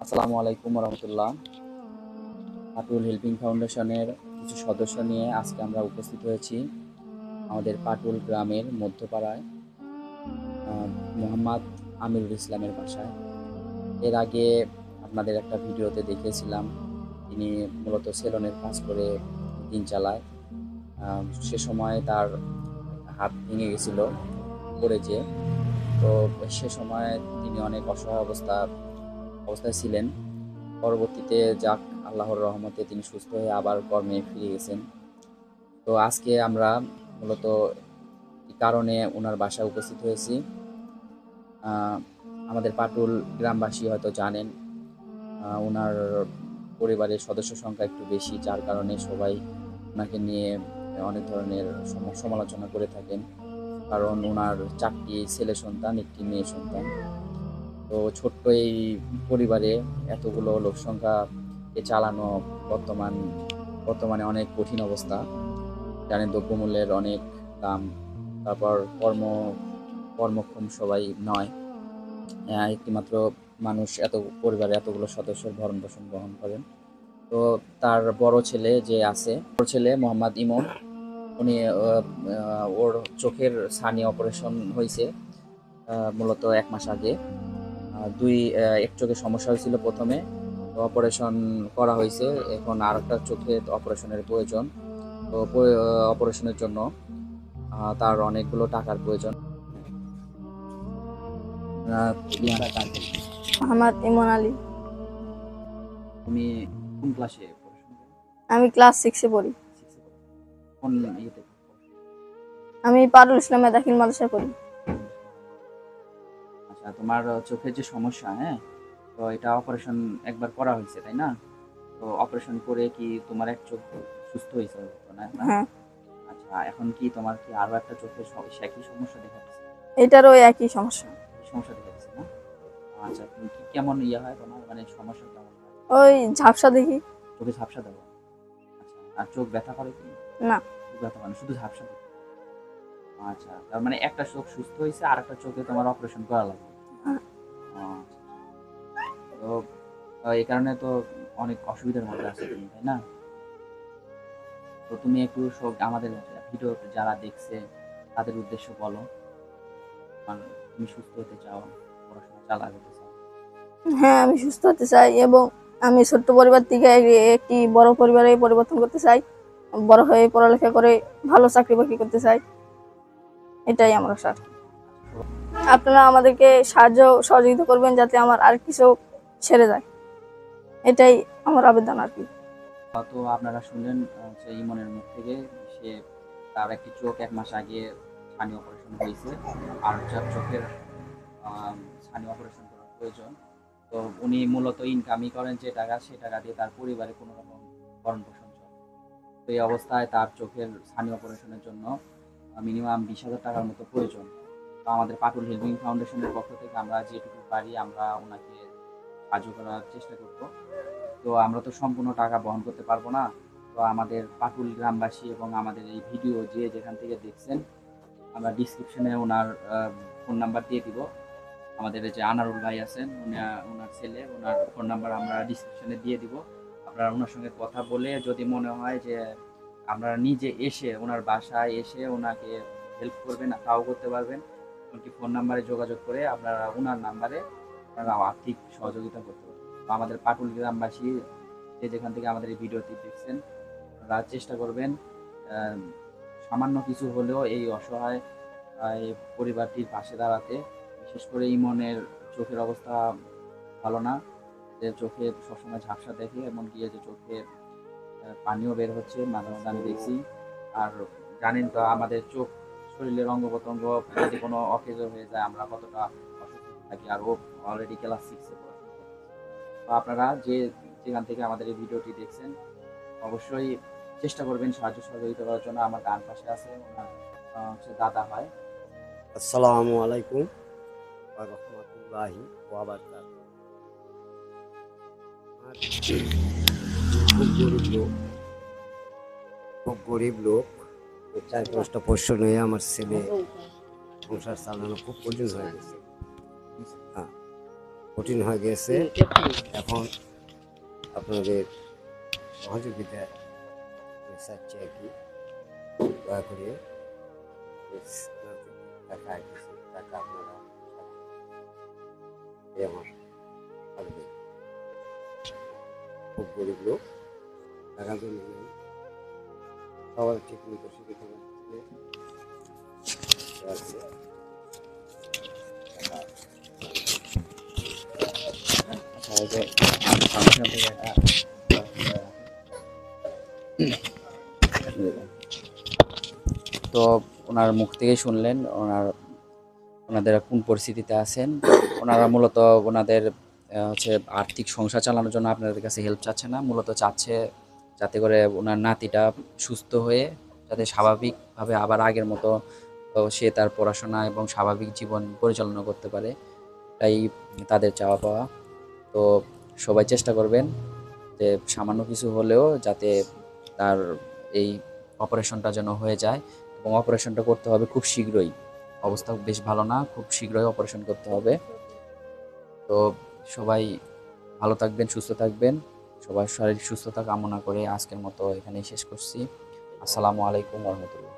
আসসালামু আলাইকুম রহমতুল্লাহ। পাটুল হেল্পিং ফাউন্ডেশনের কিছু সদস্য নিয়ে আজকে আমরা উপস্থিত হয়েছি আমাদের পাটুল গ্রামের মধ্যপাড়ায় মোহাম্মদ আমিরুল ইসলামের বাসায়। এর আগে আপনাদের একটা ভিডিওতে দেখিয়েছিলাম, তিনি মূলত সেলুনের কাজ করে দিন চালায়। সে সময় তার হাত ভেঙে গেছিল পড়ে যেয়ে। তো সে সময় তিনি অনেক অসহায় অবস্থায় ছিলেন। পরবর্তীতে যাক, আল্লাহর রহমতে তিনি সুস্থ হয়ে আবার কর্মে ফিরে গেছেন। তো আজকে আমরা মূলত এই কারণে ওনার বাসায় উপস্থিত হয়েছি। আমাদের পাটুল গ্রামবাসী হয়তো জানেন, ওনার পরিবারের সদস্য সংখ্যা একটু বেশি, যার কারণে সবাই ওনাকে নিয়ে অনেক ধরনের সমালোচনা করে থাকেন। কারণ ওনার 4টি ছেলে সন্তান, 1টি মেয়ে সন্তান। তো ছোট্ট এই পরিবারে এতগুলো লোক সংখ্যাকে চালানো বর্তমানে অনেক কঠিন অবস্থা। জানেন, দ্রব্যমূল্যের অনেক দাম, তারপর কর্মক্ষম সবাই নয়। একটিমাত্র মানুষ পরিবারে এতগুলো সদস্যের ভরণ পোষণ বহন করেন। তো তার বড় ছেলে মোহাম্মদ ইমন, উনি ওর চোখের ছানি অপারেশন হয়েছে মূলত 1 মাস আগে। এক চোখে সমস্যা হয়েছিল প্রথমে, তো অপারেশন করা হয়েছে। এখন আর একটা চোখে অপারেশনের প্রয়োজন। তো অপারেশনের জন্য তার অনেকগুলো টাকার প্রয়োজন। মোহাম্মদ ইমন আলী। তুমি কোন ক্লাসে পড়াশোনা করো? আমি ক্লাস 6-এ পড়ি। কোন ইয়েতে? আমি পারুল ইসলামে দাখিল মাদ্রাসায় পড়ি। আচ্ছা, তোমার চোখের যে সমস্যা, হ্যাঁ, তো এটা অপারেশন একবার করা হয়েছে, তাই না? তো অপারেশন করে কি তোমার এক চোখ সুস্থ হয়েছে না? হ্যাঁ, আচ্ছা, এখন কি তোমার কি আরো একটা চোখের একই সমস্যা দেখা দিচ্ছে? এটারও একই সমস্যা। সমস্যা দেখা দিচ্ছে না? আচ্ছা, তুমি কি কেমন হয় তোমার, মানে সমস্যা কেমন হয়? ওই ঝাপসা দেখি। চোখে ঝাপসা দেবো? আচ্ছা, আর চোখ ব্যথা করে কি? না, চোখ ব্যথা করে না, শুধু ঝাপসা দেয়? আচ্ছা, তার মানে একটা চোখ সুস্থ হয়েছে, আর একটা চোখে তোমার অপারেশন করা লাগবে। আচ্ছা, তো এই কারণে তো অনেক অসুবিধার মধ্যে আছে তুমি, তাই না? তো তুমি একটু আমাদের ভিডিও যারা দেখছে তাদের উদ্দেশ্য বলো, তুমি সুস্থ হতে চাও, পড়াশোনা চালাতে চাও। হ্যাঁ, আমি সুস্থ হতে চাই এবং আমি ছোট্ট পরিবার থেকে একটি বড় পরিবারে পরিবর্তন করতে চাই। বড় হয়ে পড়ালেখা করে ভালো চাকরি বাকরি করতে চাই, এটাই আমার আশা। আপনারা আমাদেরকে সহযোগিতা করবেন যাতে আমার আর কিছু ছেড়ে যায়, এটাই আমার আবেদন আর কি। তো আপনারা শুনলেন যে ইমনের মুখ থেকে, সে তার একটি চোখ 1 মাস আগে ছানি অপারেশন হয়েছে, আর চোখের ছানি অপারেশন করার প্রয়োজন। তো উনি মূলত ইনকামই করেন যে টাকা, সে টাকা দিয়ে তার পরিবারে কোনো রকম ভরণ পোষণ চলে। তো এই অবস্থায় তার চোখের ছানি অপারেশনের জন্য মিনিমাম 20,000 টাকার মতো প্রয়োজন। তো আমাদের পাটুল হেল্পিং ফাউন্ডেশনের পক্ষ থেকে আমরা যেটুকু পারি আমরা ওনাকে সাহায্য করার চেষ্টা করব। তো আমরা তো সম্পূর্ণ টাকা বহন করতে পারবো না। তো আমাদের পাটুল গ্রামবাসী এবং আমাদের এই ভিডিও যে যেখান থেকে দেখছেন, আমরা ডিসক্রিপশনে ওনার ফোন নাম্বার দিয়ে দিব। আমাদের যে আনারুল ভাই আছেন, ওনার ছেলে, ওনার ফোন নাম্বার আমরা ডিসক্রিপশনে দিয়ে দিব। আপনারা ওনার সঙ্গে কথা বলে যদি মনে হয় যে আপনারা নিজে এসে ওনার বাসায় এসে ওনাকে হেল্প করবেন, তাও করতে পারবেন। এমনকি ফোন নাম্বারে যোগাযোগ করে আপনারা ওনার নাম্বারে আপনারা আর্থিক সহযোগিতা করতে পারবেন। তো আমাদের পাটুল গ্রামবাসী যে যেখান থেকে আমাদের এই ভিডিওটি দেখছেন, আপনারা চেষ্টা করবেন সামান্য কিছু হলেও এই অসহায় এই পরিবারটির পাশে দাঁড়াতে। বিশেষ করে ইমনের চোখের অবস্থা ভালো না, যে চোখে সবসময় ঝাপসা দেখে, এমনকি যে চোখে পানিও বের হচ্ছে মাঝে মাঝে আমি দেখছি। আর জানেন তো আমাদের চোখ শরীরের অঙ্গ প্রত্যঙ্গ যদি কোনো অকেজো হয়ে যায় আমরা কতটা অসুস্থ থাকি। আর ও অলরেডি ক্লাস 6-এ পড়াশোনা করছে। তো আপনারা যেখান থেকে আমাদের এই ভিডিওটি দেখছেন অবশ্যই চেষ্টা করবেন সাহায্য সহযোগিতা করার জন্য। আমার ডান পাশে আছে ওনার হচ্ছে দাদা হয়। আসসালামু আলাইকুম ওয়া রাহমাতুল্লাহি ওয়া বারাকাতুহু। খুব গরিব লোক, 4-5টা পোষ্য নিয়ে আমার ছেলে সংসার চালানো খুব কঠিন হয়ে গেছে। হ্যাঁ, কঠিন হয়ে গেছে। এখন আপনাদের সহযোগিতা চাচ্ছি আর কি, দয়া করে টাকা কিছু টাকা আপনারা এই আমার আবেদন। খুব গরিব লোক, টাকা জন্য নেই, সবার ঠিক মতো সুবিধা হচ্ছে আচ্ছা, এই যে ফাউন্ডেশন থেকে তো ওনার মুখ থেকে শুনলেন ওনাদের কোন পরিস্থিতিতে আছেন। ওনারা মূলত ওনাদের হচ্ছে আর্থিক সংসার চালানোর জন্য আপনাদের কাছে হেল্প চাচ্ছে না, মূলত চাচ্ছে যাতে করে ওনার নাতিটা সুস্থ হয়ে যাতে স্বাভাবিকভাবে আবার আগের মতো সে তার পড়াশোনা এবং স্বাভাবিক জীবন পরিচালনা করতে পারে। এটাই তাদের চাওয়া পাওয়া। তো সবাই চেষ্টা করবেন যে সামান্য কিছু হলেও যাতে তার এই অপারেশনটা যেন হয়ে যায়, এবং অপারেশনটা করতে হবে খুব শীঘ্রই। অবস্থা বেশ ভালো না, খুব শীঘ্রই অপারেশন করতে হবে। তো সবাই ভালো থাকবেন, সুস্থ থাকবেন। সবার শারীরিক সুস্থতা কামনা করে আজকের মতো এখানেই শেষ করছি। আসসালামু আলাইকুম ওয়া রাহমাতুল্লাহ।